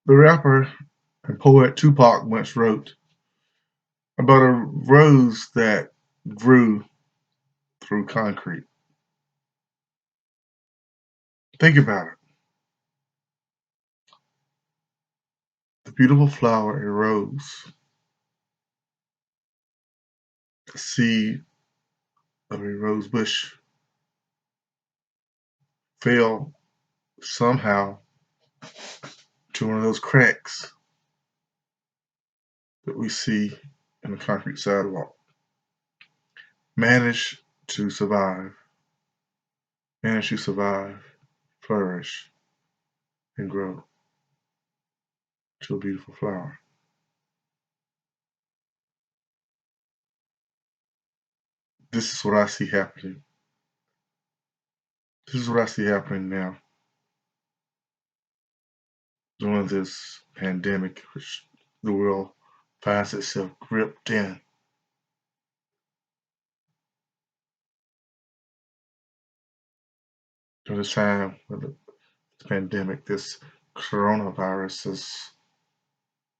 The rapper and poet Tupac once wrote about a rose that grew through concrete. Think about it. The beautiful flower, a rose, the seed of a rose bush, fell somehow to one of those cracks that we see in the concrete sidewalk. Managed to survive, flourish, and grow to a beautiful flower. This is what I see happening. This is what I see happening now during this pandemic, which the world finds itself gripped in. During this time of the pandemic, this coronavirus, this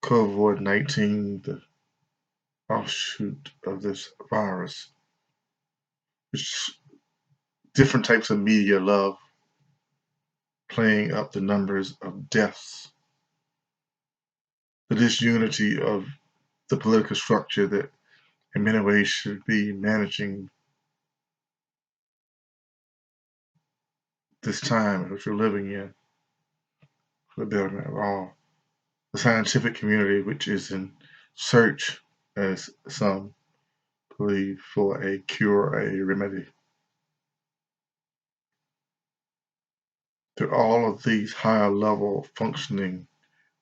COVID-19, the offshoot of this virus, which different types of media love playing up the numbers of deaths, the disunity of the political structure that in many ways should be managing this time which we're living in for the betterment of all. The scientific community, which is in search, as some believe, for a cure, a remedy. To all of these higher level functioning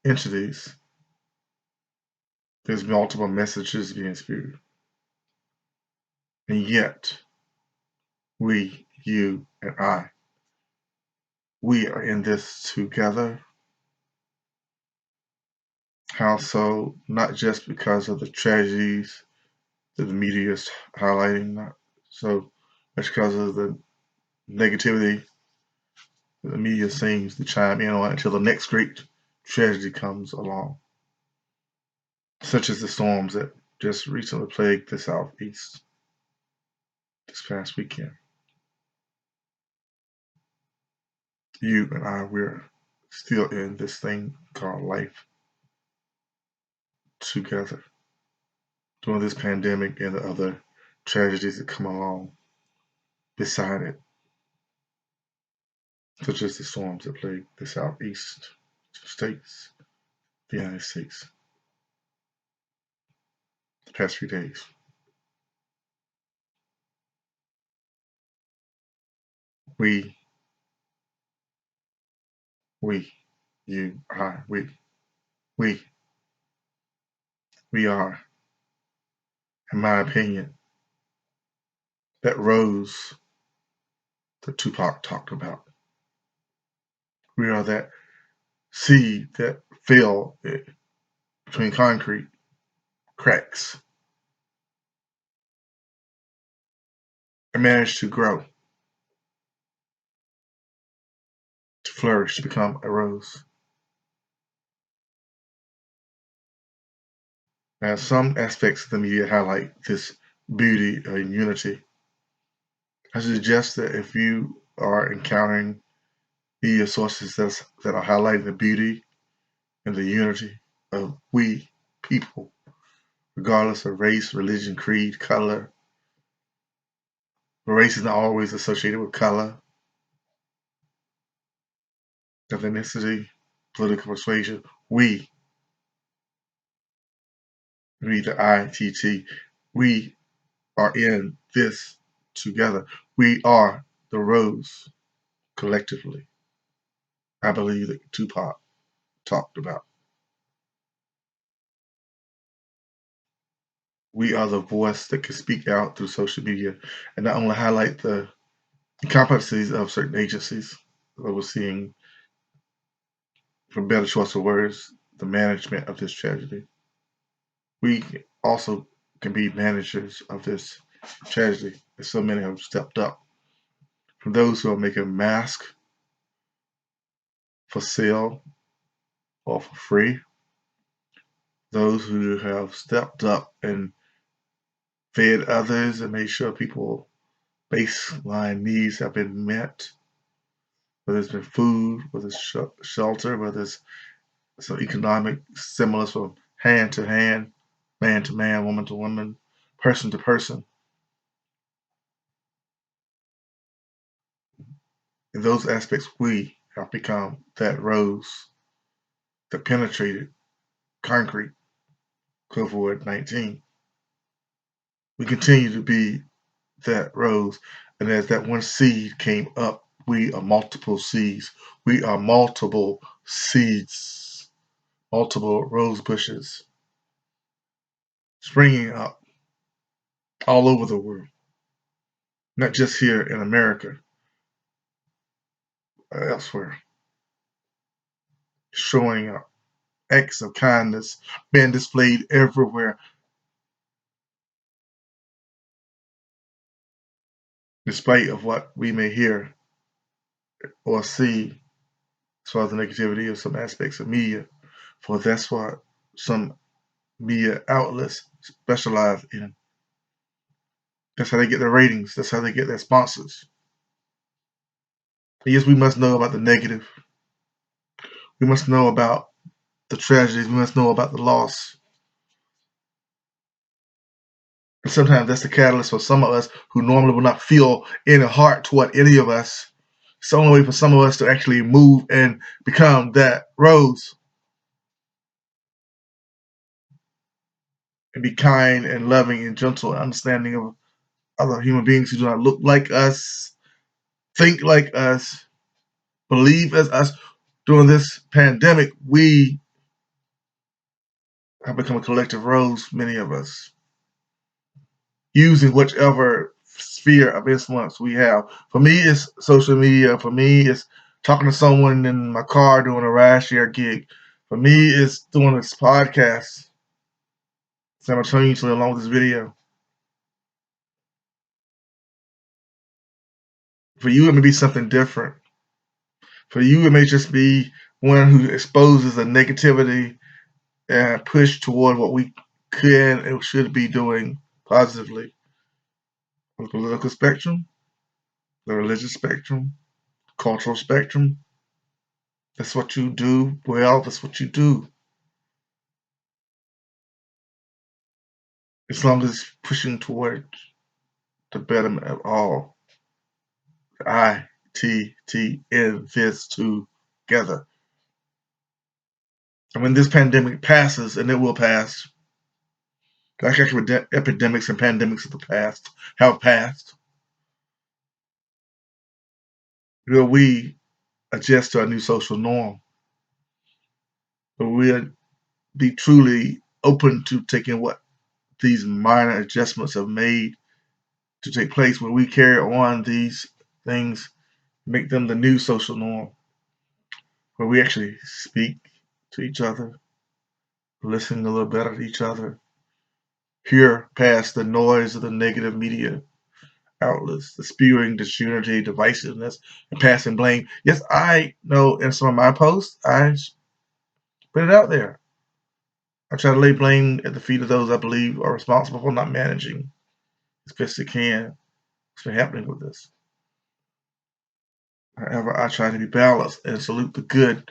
entities, there's multiple messages being spewed. And yet, we, you, and I, we are in this together. How so? Not just because of the tragedies that the media is highlighting, not so much because of the negativity that the media seems to chime in on until the next great tragedy comes along, such as the storms that just recently plagued the Southeast this past weekend. You and I, we're still in this thing called life together during this pandemic and the other tragedies that come along beside it, such as the storms that plague the Southeast states, the United States, the past few days. We, you, I, we, we are, in my opinion, that rose that Tupac talked about. We are that seed that fell between concrete cracks and managed to grow, to flourish, to become a rose. Now, some aspects of the media highlight this beauty and unity. I suggest that if you are encountering media sources that are highlighting the beauty and the unity of we people, regardless of race, religion, creed, color. Race is not always associated with color, ethnicity, political persuasion. We, the ITT, we are in this together. We are the rose collectively. I believe that Tupac talked about. We are the voice that can speak out through social media and not only highlight the competencies of certain agencies overseeing, for better choice of words, the management of this tragedy. We also can be managers of this tragedy, as so many have stepped up. From those who are making masks for sale or for free. Those who have stepped up and fed others and made sure people baseline needs have been met, whether it's been food, whether it's shelter, whether it's some economic stimulus from hand to hand, man to man, woman to woman, person to person. In those aspects, we have become that rose that penetrated concrete, COVID-19. We continue to be that rose, and as that one seed came up, we are multiple seeds. We are multiple seeds, multiple rose bushes springing up all over the world, not just here in America, elsewhere, showing up. Acts of kindness being displayed everywhere, despite of what we may hear or see as far as the negativity of some aspects of media. For that's what some media outlets specialize in. That's how they get their ratings. That's how they get their sponsors. And yes, we must know about the negative. We must know about the tragedies. We must know about the loss. And sometimes that's the catalyst for some of us who normally would not feel any heart toward any of us. It's the only way for some of us to actually move and become that rose and be kind and loving and gentle and understanding of other human beings who do not look like us, think like us, believe as us. During this pandemic, we have become a collective rose, many of us, using whichever sphere of influence we have. For me, it's social media. For me, it's talking to someone in my car doing a ride share gig. For me, it's doing this podcast simultaneously along with this video. For you, it may be something different. For you, it may just be one who exposes a negativity and push toward what we can and should be doing positively. On the political spectrum, the religious spectrum, cultural spectrum, that's what you do well, that's what you do. As long as it's pushing toward the betterment of all. ITT-In, V-2 together. And when this pandemic passes, and it will pass, like epidemics and pandemics of the past have passed, will we adjust to our new social norm? Will we be truly open to taking what these minor adjustments have made to take place when we carry on these things, make them the new social norm, where we actually speak to each other, listen a little better to each other, hear past the noise of the negative media outlets, the spewing disunity, divisiveness, and passing blame. Yes, I know in some of my posts, I put it out there. I try to lay blame at the feet of those I believe are responsible for not managing as best they can what's been happening with this. However, I try to be balanced and salute the good,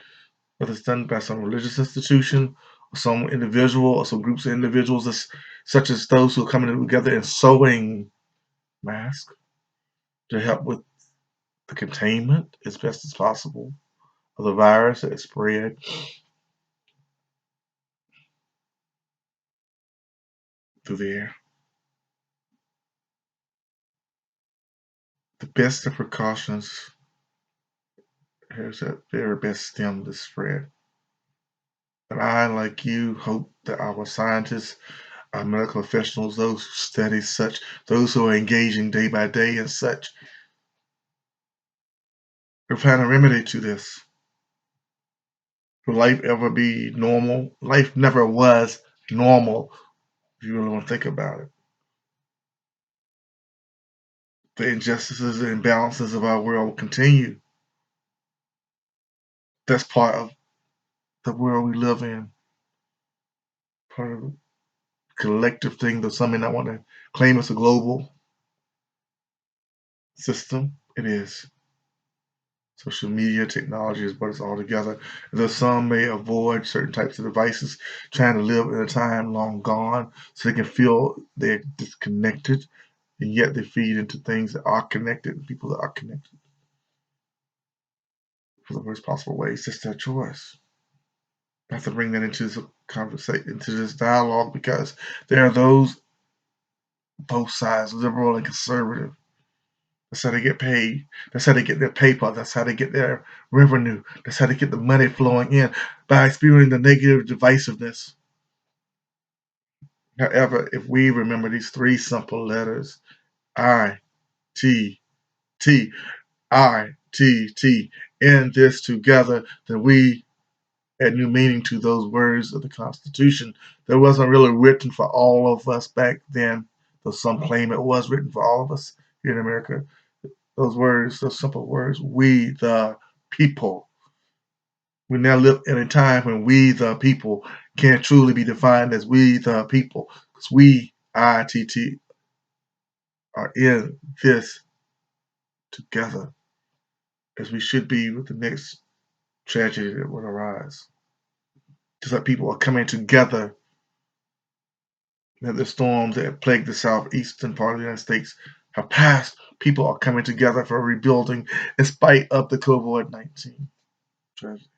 whether it's done by some religious institution or some individual or some groups of individuals, such as those who are coming together and sewing masks to help with the containment as best as possible of the virus that is spread through the air. The best of precautions is that very best stem the spread. And I, like you, hope that our scientists, our medical professionals, those who study such, those who are engaging day by day in such, will find a remedy to this. Will life ever be normal? Life never was normal, if you really want to think about it. The injustices and imbalances of our world will continue. That's part of the world we live in, part of the collective thing, though some may not want to claim it's a global system. It is. Social media technology is what it's all together. Though some may avoid certain types of devices, trying to live in a time long gone so they can feel they're disconnected, and yet they feed into things that are connected and people that are connected for the worst possible ways. It's their choice. I have to bring that into this conversation, into this dialogue, because there are those, both sides, liberal and conservative. That's how they get paid. That's how they get their paper. That's how they get their revenue. That's how they get the money flowing in, by experiencing the negative divisiveness. However, if we remember these three simple letters, I, T, T, I, T, T, in this together, then we add new meaning to those words of the Constitution that wasn't really written for all of us back then, though some claim it was written for all of us here in America. Those words, those simple words, we the people. We now live in a time when we the people can't truly be defined as we the people, because we, ITT, are in this together, as we should be with the next tragedy that would arise. Just like people are coming together, that the storms that have plagued the southeastern part of the United States have passed. People are coming together for rebuilding in spite of the COVID-19 tragedy.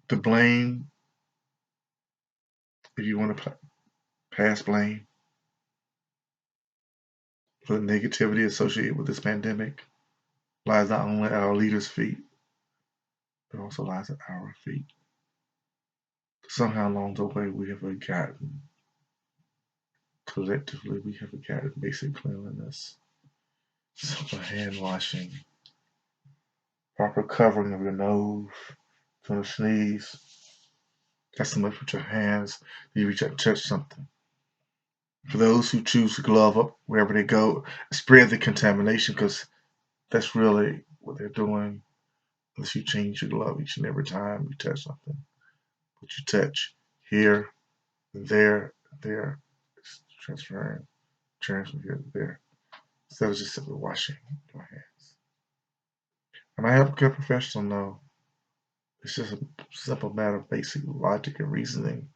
The blame, if you want to pass blame for the negativity associated with this pandemic, lies not only at our leaders' feet, but also lies at our feet. Somehow along the way, we have forgotten, collectively, we have forgotten basic cleanliness, simple hand washing, proper covering of your nose, from a sneeze. That's so much with your hands. You reach out and touch something. For those who choose to glove up wherever they go, spread the contamination, because that's really what they're doing. Unless you change your glove each and every time you touch something. What you touch here, there, there, it's transferring here to there. Instead of just simply washing your hands. And I have a healthcare professional know it's just a simple matter of basic logic and reasoning.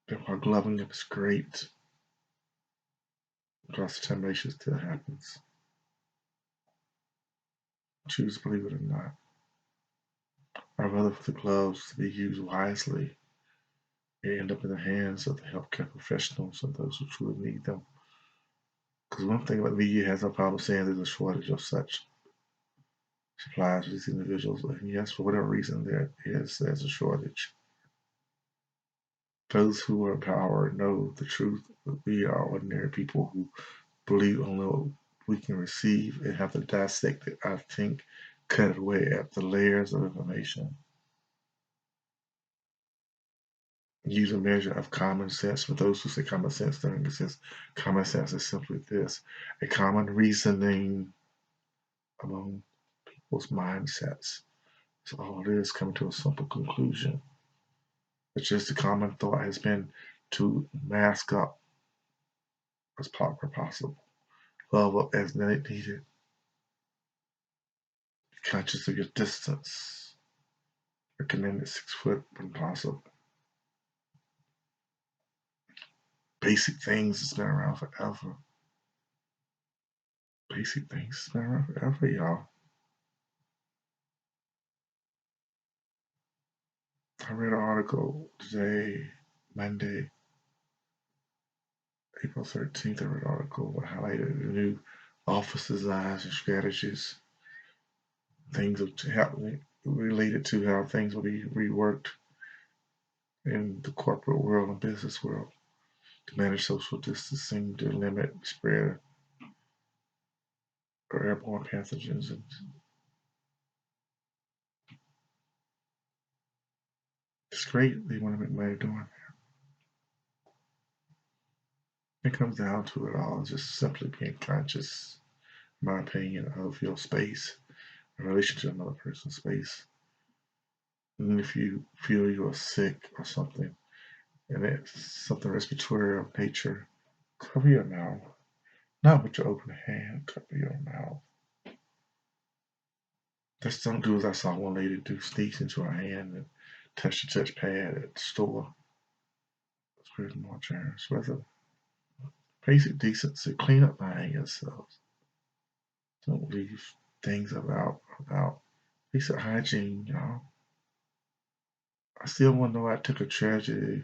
That while gloving up is great, cross contamination still happens. Choose to believe it or not. I'd rather for the gloves to be used wisely and end up in the hands of the healthcare professionals and those who truly need them. Because one thing about the media has no problem saying there's a shortage of such supplies for these individuals. And yes, for whatever reason there's a shortage. Those who are in power know the truth, but we are ordinary people who believe only what we can receive and have to dissect it, I think, cut away at the layers of information. Use a measure of common sense. For those who say common sense, don't sense. Common sense is simply this: a common reasoning among people's mindsets. So all it is, coming to a simple conclusion, which is the common thought has been to mask up as possible, love up as needed, conscious of your distance, recommended 6 foot when possible. Basic things that's been around forever. Basic things that's been around forever, y'all. I read an article today, Monday, April 13th. I read an article that highlighted the new office designs and strategies, things related to how things will be reworked in the corporate world and business world to manage social distancing, to limit spread of airborne pathogens. And it's great they want to make money doing It comes down to it all, just simply being conscious, in my opinion, of your space in relation to another person's space. And if you feel you're sick or something, and it's something respiratory of nature, cover your mouth. Not with your open hand, cover your mouth. Just don't do as I saw one lady do, sneeze into her hand and touch the touchpad at the store. Spread more germs. Rather, basic decency, clean up behind yourselves. Don't leave things about basic hygiene, y'all. I still wonder why it took a tragedy,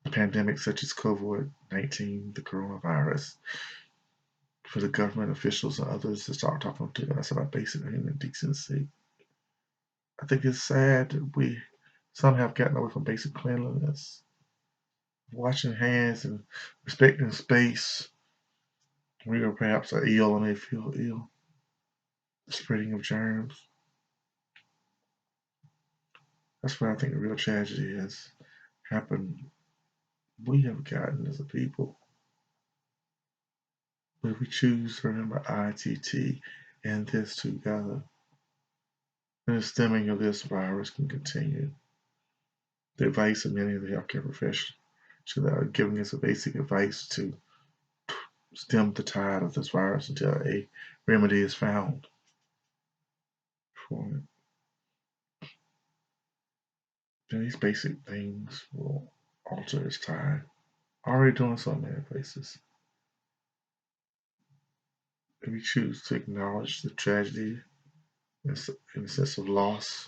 a pandemic such as COVID-19, the coronavirus, for the government officials and others to start talking to us about basic human decency. I think it's sad that we some have gotten away from basic cleanliness, washing hands and respecting space. We are perhaps are ill and they feel ill. The spreading of germs. That's where I think the real tragedy has happened. We have gotten as a people, but we choose to remember ITT and this together. And the stemming of this virus can continue. The advice of many of the healthcare professionals that are giving us a basic advice to stem the tide of this virus until a remedy is found for it. And these basic things will alter its tide. Already doing so in many places. If we choose to acknowledge the tragedy in the sense of loss,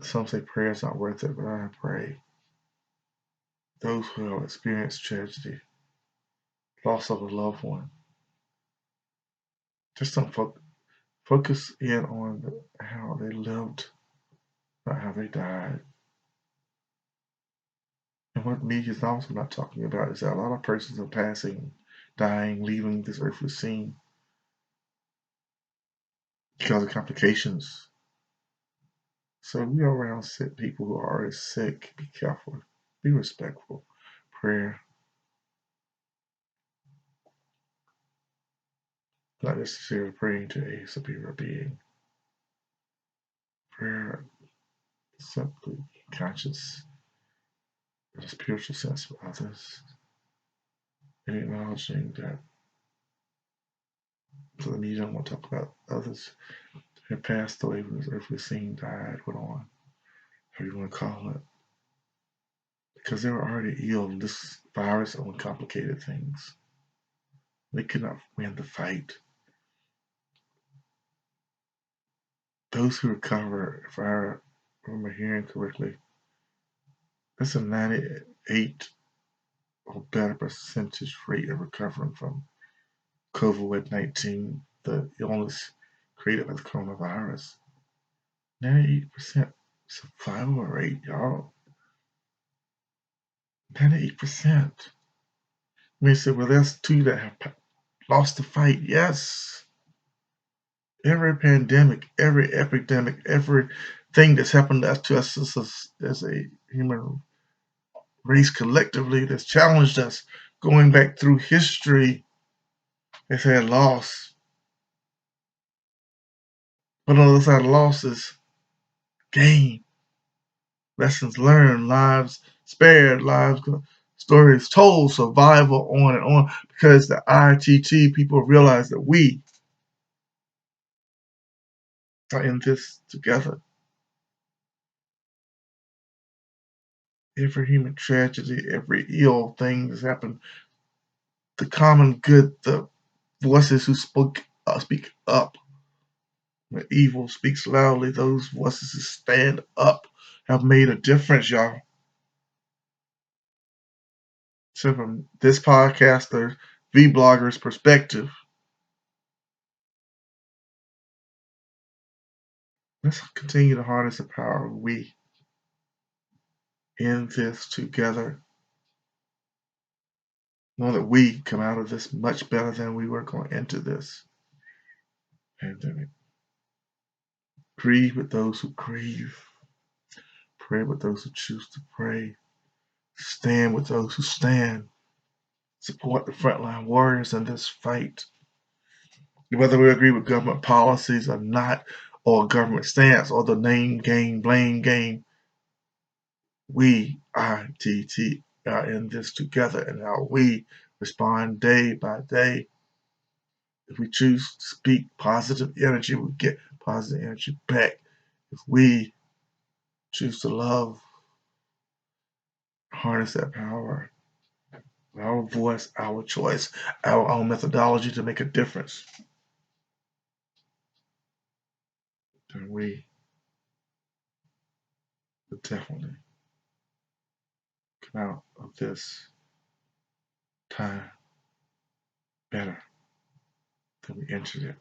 some say prayer is not worth it, but I pray those who have experienced tragedy, loss of a loved one, just don't focus in on how they lived, not how they died. And what media is also not talking about is that a lot of persons are passing, dying, leaving this earthly scene because of complications. So we are around sick people who are already sick. Be careful. Be respectful. Prayer, not necessarily praying to a superior being. Prayer, simply conscious in a spiritual sense of others, and acknowledging that so the media don't want to talk about others who have passed away when this earthly scene, died, went on, however you want to call it. Because they were already ill, and this virus only complicated things. They could not win the fight. Those who recover, if I remember hearing correctly, that's a 98 or better percentage rate of recovering from COVID-19, the illness created by the coronavirus. 98% survival rate, y'all. 98%. I mean, say, well, there's two that have lost the fight. Yes. Every pandemic, every epidemic, everything that's happened to us as a human race collectively that's challenged us going back through history has had loss. But on the other side of losses, gain, lessons learned, lives spared, lives stories told, survival, on and on, because the ITT people realize that we are in this together. Every human tragedy, every ill thing that's happened, the common good, the voices who speak up. When evil speaks loudly, those voices who stand up have made a difference, y'all. So from this podcaster, V-blogger's perspective, let's continue to harness the power of we in this together. Know that we come out of this much better than we were going into this pandemic. Grieve with those who grieve. Pray with those who choose to pray. Stand with those who stand. support the frontline warriors in this fight. Whether we agree with government policies or not, or government stance, or the name game, blame game, we, ITT, are in this together, and how we respond day by day. If we choose to speak positive energy, we get positive energy back. If we choose to love, harness that power, our voice, our choice, our own methodology to make a difference, then we will definitely come out of this time better than we entered it.